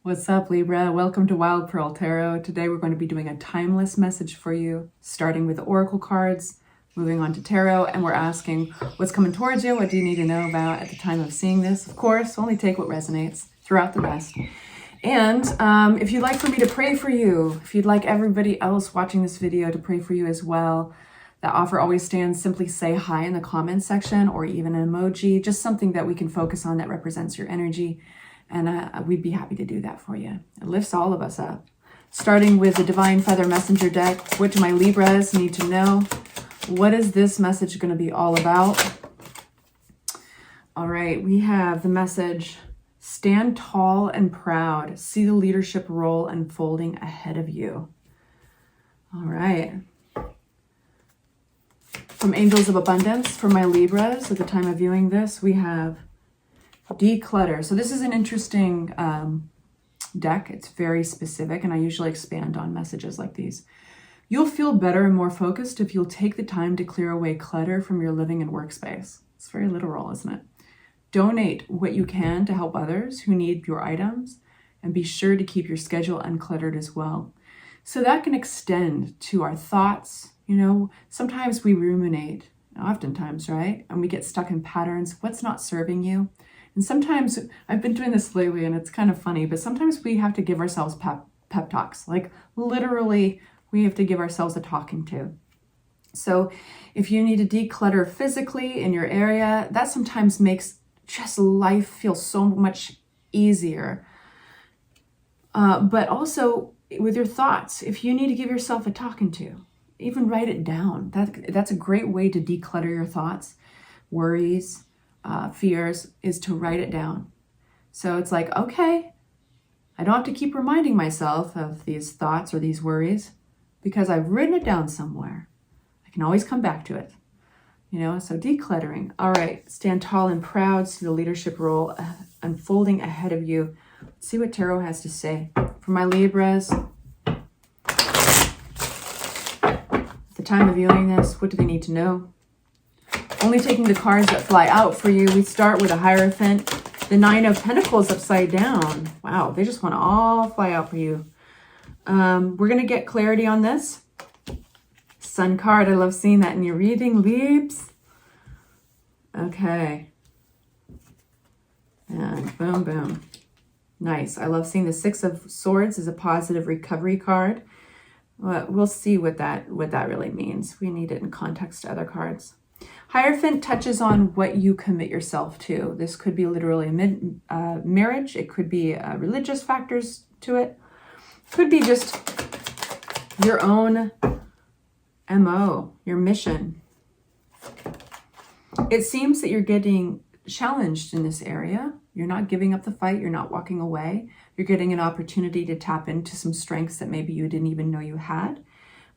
What's up, Libra? Welcome to Wild Pearl Tarot. Today we're going to be doing a timeless message for you, starting with the oracle cards, moving on to tarot, and we're asking what's coming towards you, what do you need to know about at the time of seeing this. Of course, only take what resonates, throughout the rest. And if you'd like for me to pray for you, if you'd like everybody else watching this video to pray for you as well, that offer always stands. Simply say hi in the comments section or even an emoji, just something that we can focus on that represents your energy. And we'd be happy to do that for you. It lifts all of us up. Starting with the Divine Feather Messenger deck, what do my Libras need to know? What is this message going to be all about? All right, we have the message, stand tall and proud. See the leadership role unfolding ahead of you. All right. From Angels of Abundance, for my Libras, at the time of viewing this, we have declutter. So this is an interesting deck. It's very specific, and I usually expand on messages like these. You'll feel better and more focused if you'll take the time to clear away clutter from your living and workspace. It's very literal, isn't it? Donate what you can to help others who need your items, and be sure to keep your schedule uncluttered as well. So that can extend to our thoughts. You know, sometimes we ruminate, oftentimes, right? And we get stuck in patterns. What's not serving you? And sometimes, I've been doing this lately and it's kind of funny, but sometimes we have to give ourselves pep talks. Like literally, we have to give ourselves a talking to. So if you need to declutter physically in your area, that sometimes makes just life feel so much easier. But also with your thoughts, if you need to give yourself a talking to, even write it down. That's a great way to declutter your thoughts, worries, fears, is to write it down. So it's like, okay, I don't have to keep reminding myself of these thoughts or these worries because I've written it down somewhere. I can always come back to it. You know, so decluttering. All right, stand tall and proud. See the leadership role unfolding ahead of you. Let's see what tarot has to say. For my Libras, the time of viewing this, what do they need to know? Only taking the cards that fly out for you. We start with a Hierophant, the Nine of Pentacles upside down. Wow, they just want to all fly out for you. We're going to get clarity on this. Sun card, I love seeing that in your reading, Leaps. Okay. And boom, boom. Nice. I love seeing the Six of Swords as a positive recovery card. We'll see what that really means. We need it in context to other cards. Hierophant touches on what you commit yourself to. This could be literally a marriage. It could be religious factors to it. It could be just your own MO, your mission. It seems that you're getting challenged in this area. You're not giving up the fight. You're not walking away. You're getting an opportunity to tap into some strengths that maybe you didn't even know you had.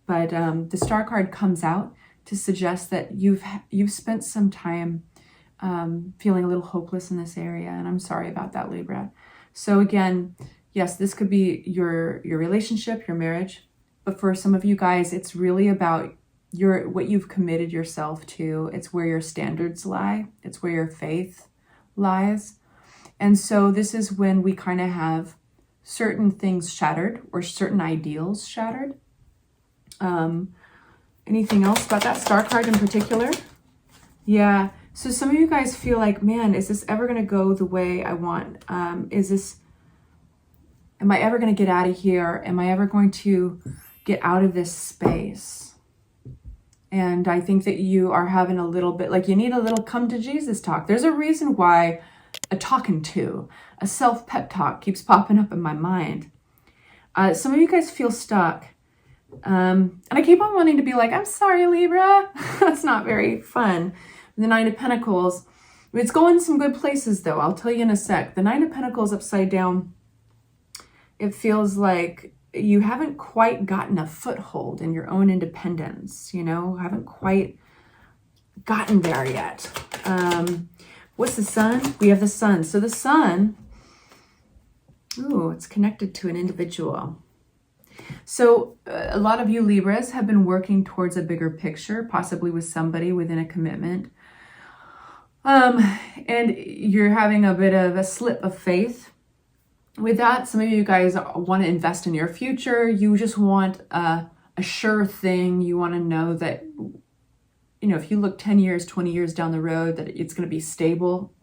But the Star card comes out to suggest that you've spent some time feeling a little hopeless in this area. And I'm sorry about that, Libra. So again, yes, this could be your relationship, your marriage. But for some of you guys, it's really about what you've committed yourself to. It's where your standards lie. It's where your faith lies. And so this is when we kind of have certain things shattered or certain ideals shattered. Anything else about that Star card in particular? Yeah. So some of you guys feel like, man, is this ever going to go the way I want? Am I ever going to get out of here? Am I ever going to get out of this space? And I think that you are having a little bit, like you need a little come to Jesus talk. There's a reason why a talking to, a self-pep talk keeps popping up in my mind. Some of you guys feel stuck. And I keep on wanting to be like, I'm sorry, Libra. That's not very fun. The Nine of Pentacles. It's going some good places, though. I'll tell you in a sec. The Nine of Pentacles upside down, it feels like you haven't quite gotten a foothold in your own independence, you know, haven't quite gotten there yet. What's the Sun? We have the Sun. So the Sun, ooh, it's connected to an individual. So a lot of you Libras have been working towards a bigger picture, possibly with somebody within a commitment. And you're having a bit of a slip of faith with that, some of you guys want to invest in your future. You just want a sure thing. You want to know that, you know, if you look 10 years, 20 years down the road, that it's going to be stable.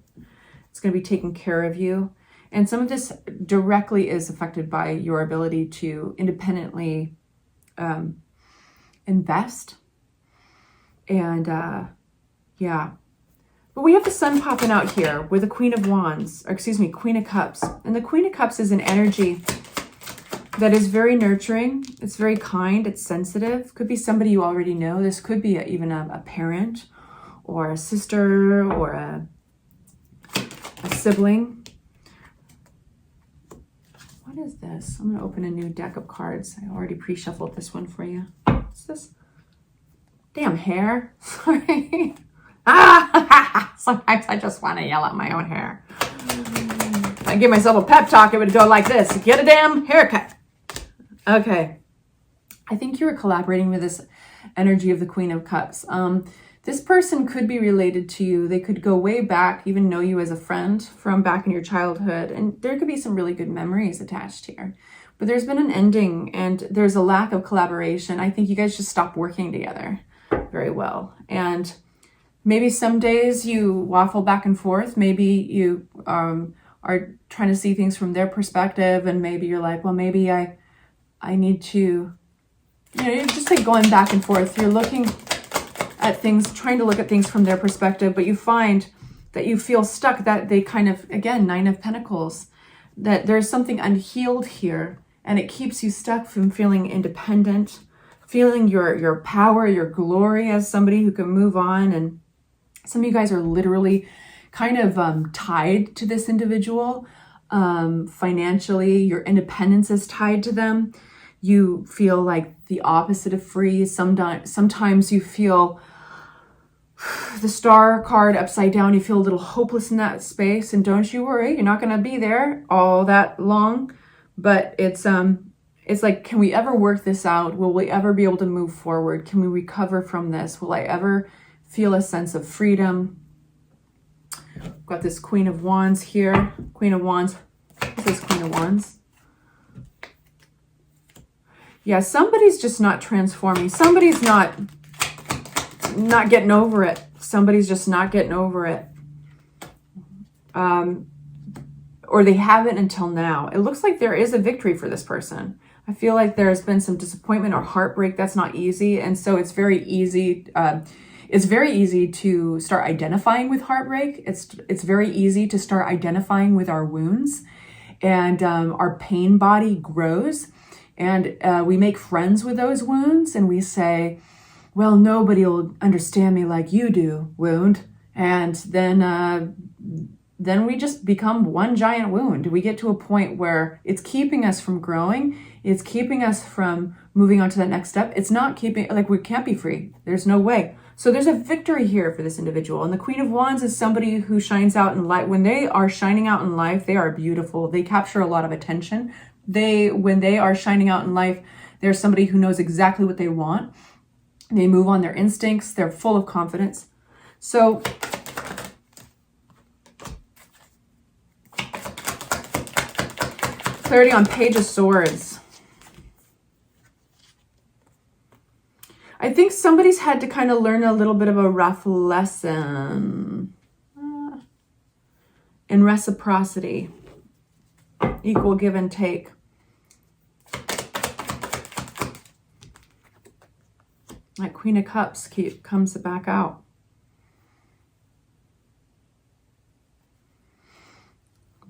It's going to be taking care of you. And some of this directly is affected by your ability to independently invest. And yeah. But we have the sun popping out here with the Queen of Wands, or excuse me, Queen of Cups. And the Queen of Cups is an energy that is very nurturing. It's very kind. It's sensitive. Could be somebody you already know. This could be even a parent or a sister or a sibling. What is this? I'm going to open a new deck of cards. I already pre-shuffled this one for you. What's this? Damn hair. Sorry. Sometimes I just want to yell at my own hair. If I give myself a pep talk, it would go like this. Get a damn haircut. Okay. I think you were collaborating with this energy of the Queen of Cups. This person could be related to you. They could go way back, even know you as a friend from back in your childhood. And there could be some really good memories attached here. But there's been an ending and there's a lack of collaboration. I think you guys just stopped working together very well. And maybe some days you waffle back and forth. Maybe you are trying to see things from their perspective. And maybe you're like, well, maybe I need to, you know, you're just like going back and forth. You're looking at things, trying to look at things from their perspective, but you find that you feel stuck, that they kind of, again, Nine of Pentacles, that there's something unhealed here and it keeps you stuck from feeling independent, feeling your power, your glory as somebody who can move on. And some of you guys are literally kind of tied to this individual financially. Your independence is tied to them. You feel like the opposite of free. Sometimes you feel the Star card upside down. You feel a little hopeless in that space. And don't you worry, you're not going to be there all that long. But it's like, can we ever work this out? Will we ever be able to move forward? Can we recover from this? Will I ever feel a sense of freedom? Got this Queen of Wands here. Queen of Wands. This is Queen of Wands. Yeah, somebody's just not transforming. Somebody's not getting over it. Somebody's just not getting over it. Or they haven't until now. It looks like there is a victory for this person. I feel like there's been some disappointment or heartbreak. That's not easy. And so it's very easy. It's very easy to start identifying with heartbreak. It's very easy to start identifying with our wounds. And our pain body grows. And we make friends with those wounds. And we say, well, nobody will understand me like you do, wound. And then we just become one giant wound. We get to a point where it's keeping us from growing. It's keeping us from moving on to that next step. It's not keeping, like, we can't be free. There's no way. So there's a victory here for this individual. And the Queen of Wands is somebody who shines out in light. When they are shining out in life, they are beautiful. They capture a lot of attention. When they are shining out in life, they're somebody who knows exactly what they want. They move on their instincts. They're full of confidence. So clarity on Page of Swords. I think somebody's had to kind of learn a little bit of a rough lesson in reciprocity, equal give and take. That Queen of Cups comes back out.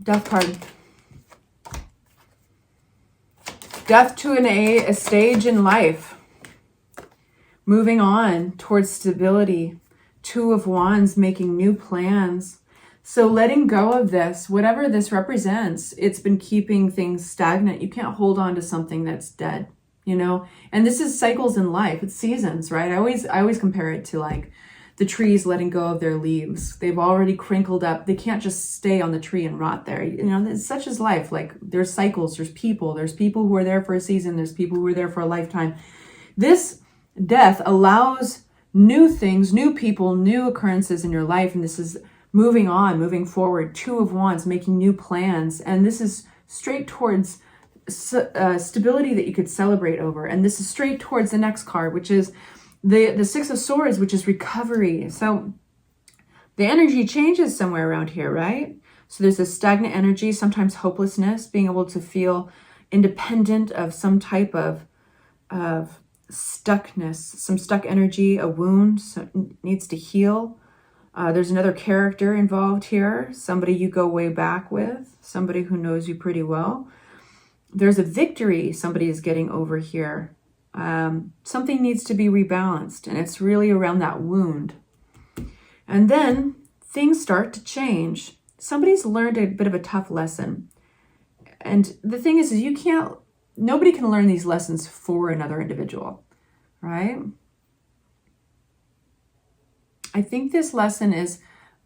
Death card. Death to a stage in life. Moving on towards stability. Two of Wands, making new plans. So letting go of this, whatever this represents, it's been keeping things stagnant. You can't hold on to something that's dead, you know? And this is cycles in life. It's seasons, right? I always compare it to like the trees letting go of their leaves. They've already crinkled up. They can't just stay on the tree and rot there. You know, such is life. Like there's cycles, there's people who are there for a season. There's people who are there for a lifetime. This death allows new things, new people, new occurrences in your life. And this is moving on, moving forward. Two of Wands, making new plans. And this is straight towards stability that you could celebrate over. And this is straight towards the next card, which is the Six of Swords, which is recovery. So the energy changes somewhere around here, right? So there's a stagnant energy, sometimes hopelessness, being able to feel independent of some type of stuckness, some stuck energy, a wound needs to heal. There's another character involved here, somebody you go way back with, somebody who knows you pretty well. There's a victory somebody is getting over here. Something needs to be rebalanced, and it's really around that wound. And then things start to change. Somebody's learned a bit of a tough lesson. And the thing is nobody can learn these lessons for another individual, right? I think this lesson is,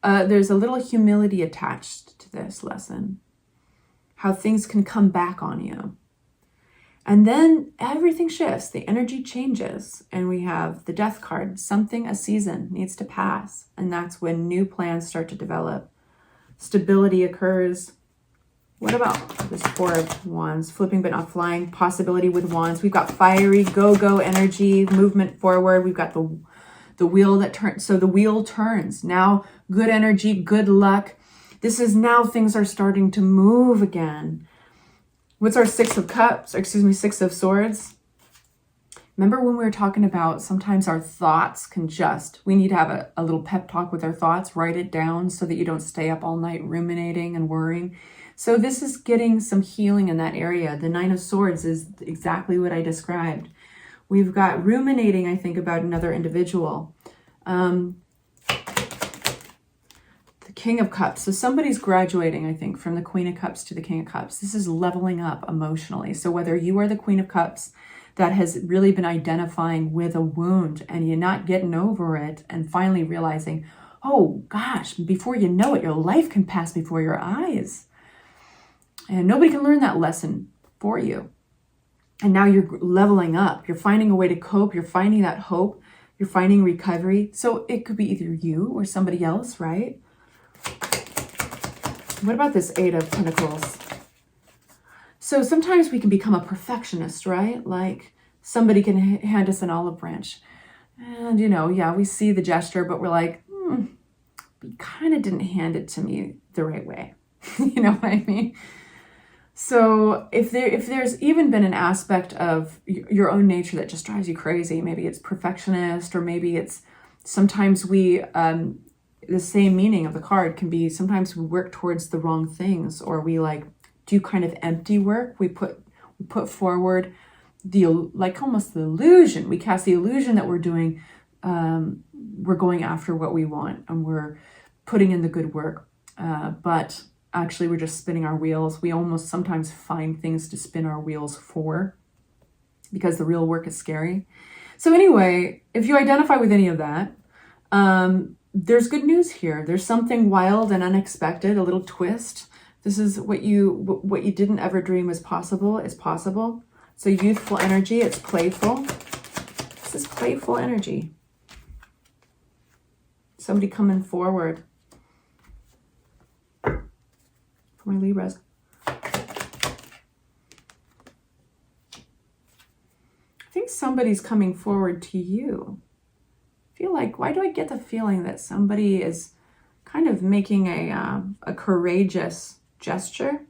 there's a little humility attached to this lesson. How things can come back on you. And then everything shifts, the energy changes, and we have the Death card. A season needs to pass, and that's when new plans start to develop. Stability occurs. What about this Four of Wands? Flipping but not flying, possibility with wands. We've got fiery, go-go energy, movement forward. We've got the wheel that turns. So the wheel turns. Now, good energy, good luck. This is now things are starting to move again. What's our Six of Swords? Remember when we were talking about sometimes our thoughts we need to have a little pep talk with our thoughts, write it down so that you don't stay up all night ruminating and worrying. So this is getting some healing in that area. The Nine of Swords is exactly what I described. We've got ruminating, I think, about another individual. King of Cups. So somebody's graduating, I think, from the Queen of Cups to the King of Cups. This is leveling up emotionally. So whether you are the Queen of Cups that has really been identifying with a wound and you're not getting over it and finally realizing, oh gosh, before you know it, your life can pass before your eyes. And nobody can learn that lesson for you. And now you're leveling up. You're finding a way to cope. You're finding that hope. You're finding recovery. So it could be either you or somebody else, right? What about this Eight of Pentacles? So sometimes we can become a perfectionist, right? Like somebody can hand us an olive branch. And, we see the gesture, but we're like, you kind of didn't hand it to me the right way. You know what I mean? So if there's even been an aspect of your own nature that just drives you crazy, maybe it's perfectionist, or maybe it's sometimes the same meaning of the card can be sometimes we work towards the wrong things, or we do kind of empty work. We put forward almost the illusion. We cast the illusion that we're doing, we're going after what we want and we're putting in the good work. But actually we're just spinning our wheels. We almost sometimes find things to spin our wheels for because the real work is scary. So anyway, if you identify with any of that, there's good news here. There's something wild and unexpected, a little twist. This is what you didn't ever dream was possible is possible. So youthful energy, it's playful. This is playful energy. Somebody coming forward. For my Libras. I think somebody's coming forward to you. Why do I get the feeling that somebody is kind of making a courageous gesture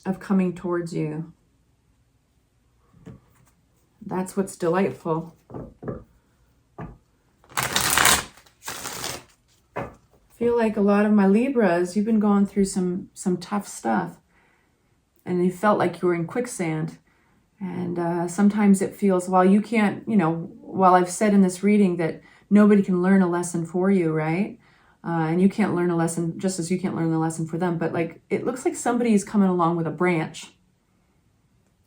of coming towards you? That's what's delightful. I feel like a lot of my Libras, you've been going through some tough stuff and you felt like you were in quicksand. And sometimes it feels, while I've said in this reading that nobody can learn a lesson for you, right? And you can't learn a lesson just as you can't learn the lesson for them. But it looks like somebody's coming along with a branch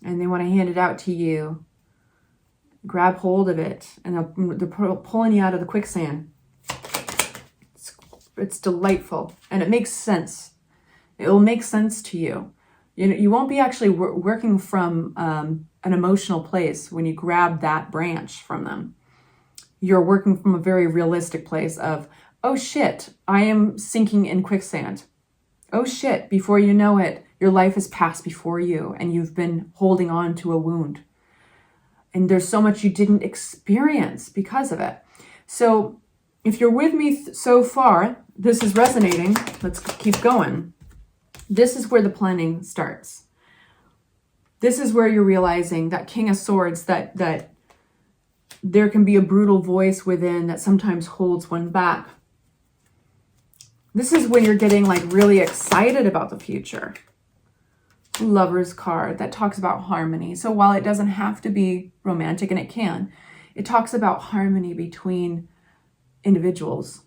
and they want to hand it out to you. Grab hold of it and they're pulling you out of the quicksand. It's delightful and it makes sense. It will make sense to you. You won't be actually working from an emotional place when you grab that branch from them. You're working from a very realistic place of, oh shit, I am sinking in quicksand. oh shit, before you know it, your life has passed before you and you've been holding on to a wound. And there's so much you didn't experience because of it. So if you're with me so far, this is resonating. Let's keep going. This is where the planning starts. This is where you're realizing that King of Swords, that there can be a brutal voice within that sometimes holds one back. This is when you're getting like really excited about the future. Lover's card that talks about harmony. So while it doesn't have to be romantic, and it can, it talks about harmony between individuals.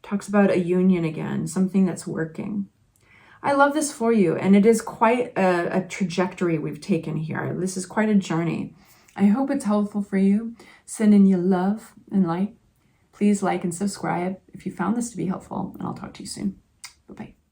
It talks about a union again, something that's working. I love this for you, and it is quite a trajectory we've taken here. This is quite a journey. I hope it's helpful for you. Sending you love and light. Please like and subscribe if you found this to be helpful, and I'll talk to you soon. Bye-bye.